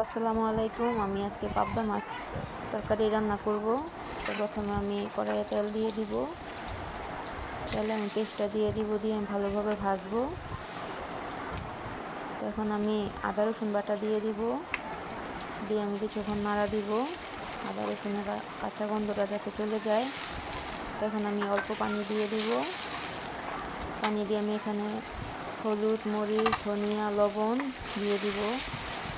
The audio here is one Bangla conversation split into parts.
আসসালামু আলাইকুম। আমি আজকে পাবদা মাছ তরকারি রান্না করব। তো প্রথমে আমি কড়াইয়ে তেল দিয়ে দিব। তেলে আমি পেস্টটা দিয়ে দিব, দিয়ে আমি ভালোভাবে ভাজবো। তো এখন আমি আদা রসুন বাটা দিয়ে দিব, দিয়ে আমি কিছুক্ষণ নাড়া দিব আদা রসুনের কাঁচা গন্ধটা যাতে চলে যায়। তখন আমি অল্প পানি দিয়ে দিব। পানি দিয়ে আমি এখানে হলুদ, মরিচ, ধনিয়া, লবণ দিয়ে দিব,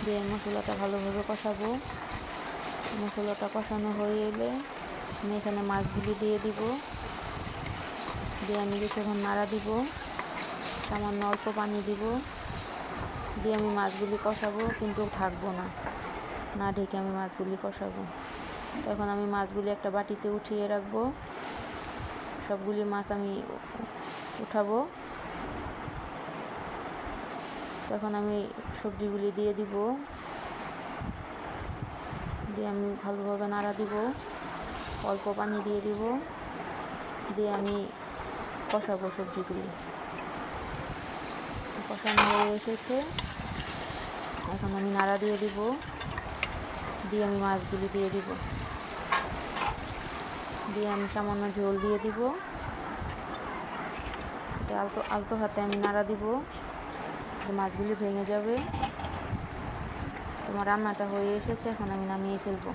দিয়ে মশলাটা ভালোভাবে কষাবো। মশলাটা কষানো হয়ে এলে আমি এখানে মাছগুলি দিয়ে দিব, দিয়ে আমি কিছুক্ষণ নাড়া দিব, সামান্য অল্প পানি দিব, দিয়ে আমি মাছগুলি কষাবো, কিন্তু ঢাকবো না, না ঢেকে আমি মাছগুলি কষাবো। তখন আমি মাছগুলি একটা বাটিতে উঠিয়ে রাখবো। সবগুলি মাছ আমি উঠাবো। তখন আমি সবজিগুলি দিয়ে দিব, দিয়ে আমি ভালোভাবে নাড়া দিব, অল্প পানি দিয়ে দিব, দিয়ে আমি কষাবো সবজিগুলি। কষানো হয়ে এসেছে, এখন আমি নাড়া দিয়ে দিব, দিয়ে আমি মাছগুলি দিয়ে দিব, দিয়ে আমি সামান্য ঝোল দিয়ে দিব। এটা আলতো আলতো হাতে আমি নাড়া দিব, মাছগুলি ভেঙে যাবে। তোমার রান্নাটা হয়ে এসেছে, এখন আমি নামিয়ে ফেলবো।